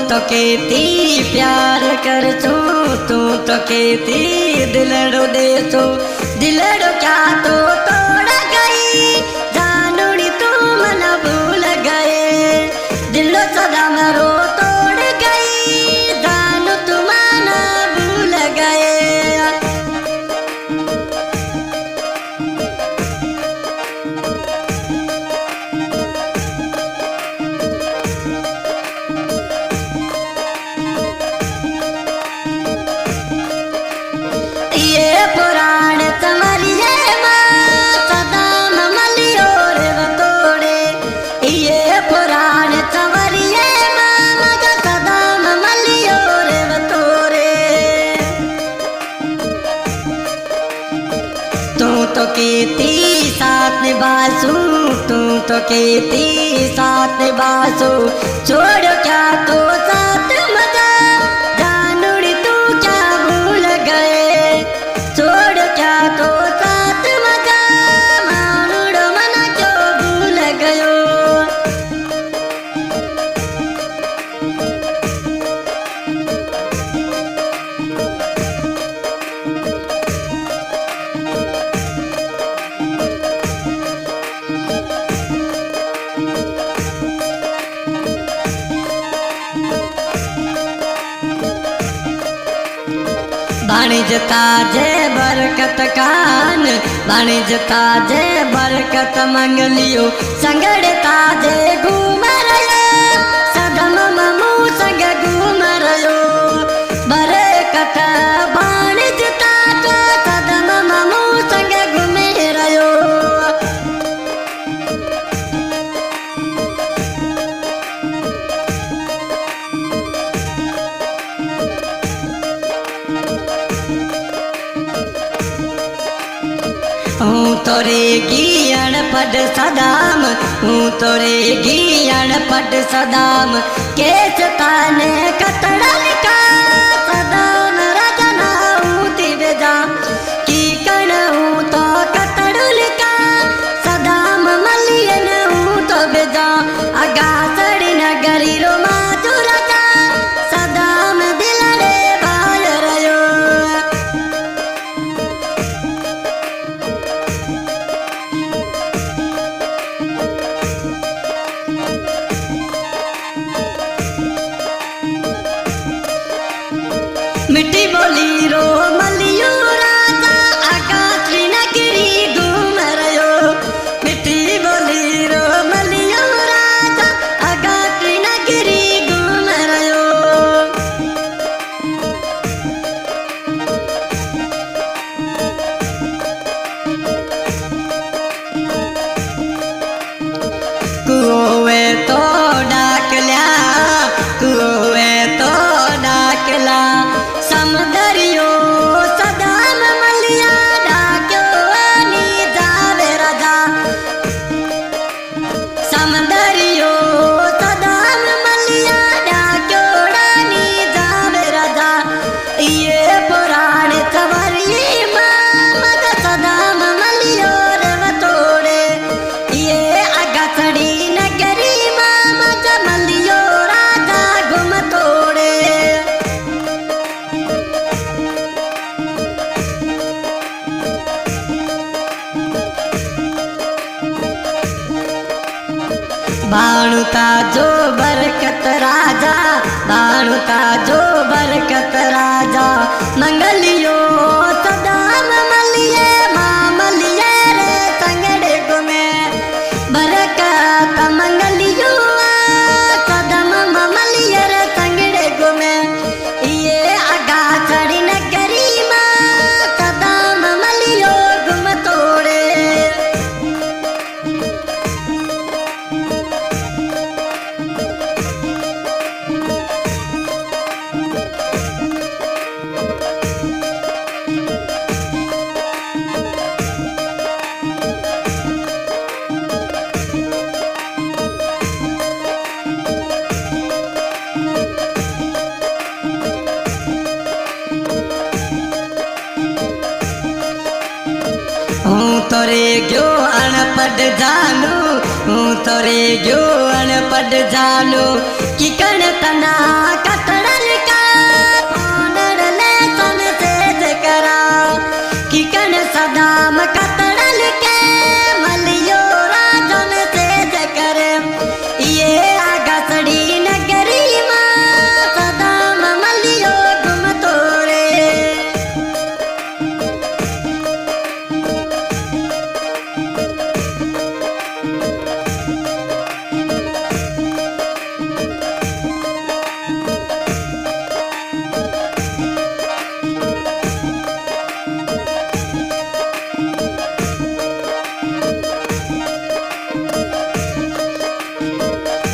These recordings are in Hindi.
तो केती प्यार कर छो, तू तो केती दिलड़ो दे छो, दिलड़ो क्या तो तोड़ गई, जानूड़ी तू मन भूल गए, दिलो सदा मरो तोड़ गई, जानू तू मन भूल गए। ये पुराण तमरिए सदा मलियो रे वतोड़े, ये पुराण तमरिए सदा मलियो रे वतोड़े। तू तो केती साथ निभासू, तू तो केती साथ निभासू, छोड़ क्या तो साथ मजा, जानूड़ी तू क्या भूल गए, छोड़ क्या तो साथ मजा, मानुड़ो मना क्यों भूल गयो। बाणिजता जय बरकत कान, बाणिजता जय बरकत मंगलियो, संगड़ता जय घूम रयो, सदम ममू संग घूम रयो, बरकत बाणिजता तो सदम ममू संग घूमे रयो। हूँ तोरे गियण पद सदाम, हूँ तोरे गियण पद सदाम, केस ताने कतड़ल का सदाम रजना हूँ तिवेजा, की कण हूँ तो कतड़ुल का सदाम मलियन हूँ तो बेजा, अगा सड़ी नगरी रो माजू रजा, सदाम दिलड़े भाल रयो। मिट्टी बोली रो मलियो राजा, आकाश नगरी घूम रयो, मिट्टी बोली रो मलियो राजा, आकाश नगरी घूम रयो। कुओं तो डाक लिया, कुओं तो डाक ला, समदरियो सदाम मलिया डाक्यो नी जावे राजा, समदरियो सदाम मलिया डाक्यो नी जावे राजा। ये पुराण तवरिए मद सदाम मलियो रे वतोड़े, ये अगसड़ी नगरी मद मलियो राजा घुम तोड़े। बाणुता जो बरकत राजा, बाणुता जो बरकत राजा, मंगलियो सदाम मलिए माँ मलिए रे संगड़े गुमे, बरकत मंगलियो सदम मलिए रे संगड़े गुमे, ये अगा चढ़ी नगरी माँ सदाम मलियो गुम तोड़े। हूँ तोरे गयो अनपढ़ जानू, हूँ तोरे गयो अनपढ़ जानू, कि कण तना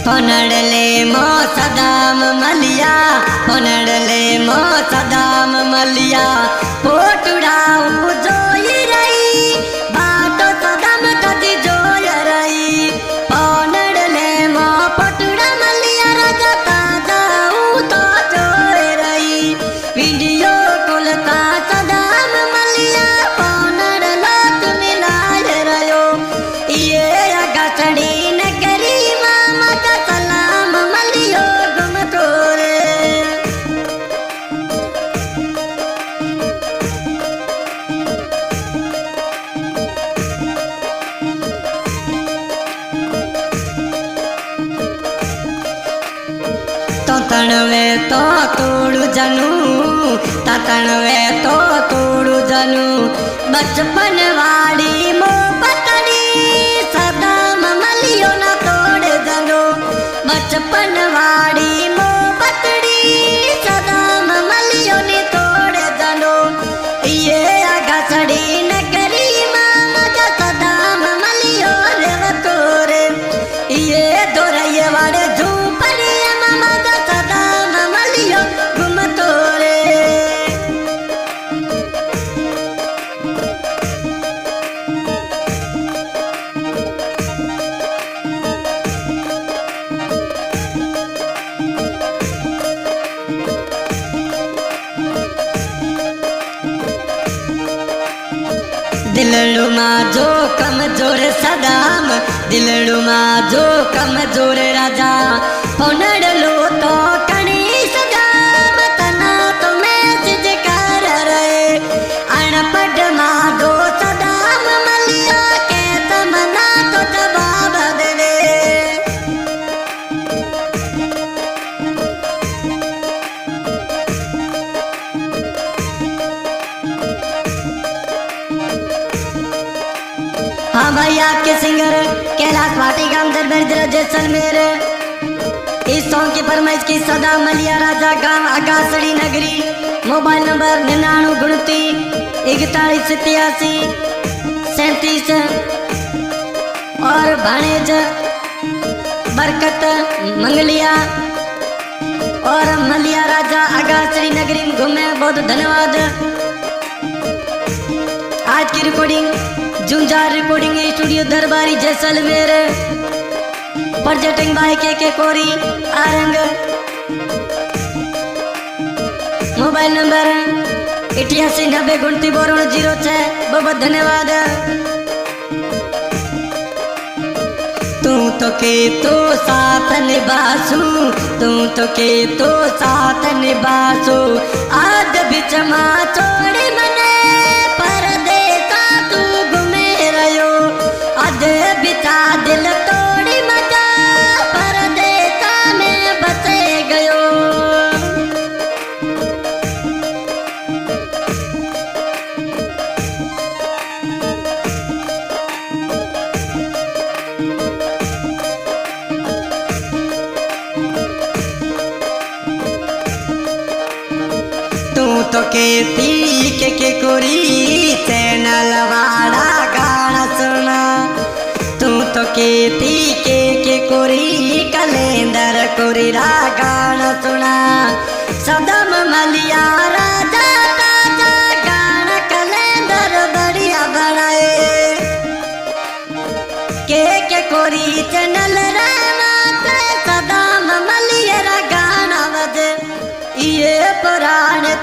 पोनडले मो सदाम मलिया पोनडले मो सदाम मलिया पोटुड़ाऊ जोई रही बाटो सदाम कदी जोय रही पोनडले मो पोटुड़ा मलिया राजा ताजाऊ तो जोय रही वीडियो कॉल का सदाम मलिया पोनडला तुम लाज रयो ये अगसड़ी नगरी मामा का सलाम मलियो गुम तोरे तो तणवे तो तोड़ू जनू तणवे तो तोड़ू जनू बचपन वाड़ी मो पतड़ी सदाम मलियो ना तोड़ जनू बचपन वाड़ी मो पतड़ी सदाम मलियो ने तोड़ जनू ये अगसड़ी नगरी मामा का सदाम मलियो रेव तोरे ये दोरये वाड़े झूपड़ी मामा का सदाम मलियो गुम तोरे दिलड़ू माँ जो कमजोर सदाम दिलड़ू माँ जो कमजोर राजा पोनडलो तो कणी सदाम तना तो मैसेज कर रहे अनपढ़ माँ दो सदाम मलिया के तमना तो जवाब दे हाँ भैया के सिंगर कैलाश पाटी गांव दरबार जिला जैसलमेर इस सॉन्ग की फरमाइश की सदा मलिया राजा गांव अगासड़ी नगरी मोबाइल नंबर 99 और भाणेज बरकत मंगलिया और मलिया राजा अगासड़ी नगरी में घूमे बहुत धन्यवाद। आज की रिकॉर्डिंग जुंजार रिकॉर्डिंग स्टूडियो दरबारी जैसलमेर प्रोजेक्टिंग बाय के कोरी आरंग मोबाइल नंबर 8890294206 बहुत धन्यवाद। तू तो के तो साथ निभासू तू तो के तो साथ निभासू आज बिच मां छोड़ी मने परदेसा तू घूमे रयो आज बिचा दिल तोड़ी मजा परदेसा में बसे गयो। तू तो कहती के कोरी चैनल वाला गाना सुना तू तो कहती के कोरी कैलेंडर कोरी रा गाना सुना सदम मलिया राजा ताजा गाना कैलेंडर बढ़िया बनाए के कोरी चैनल रे माते सदम मलिया रा गाना बजे ये पुराने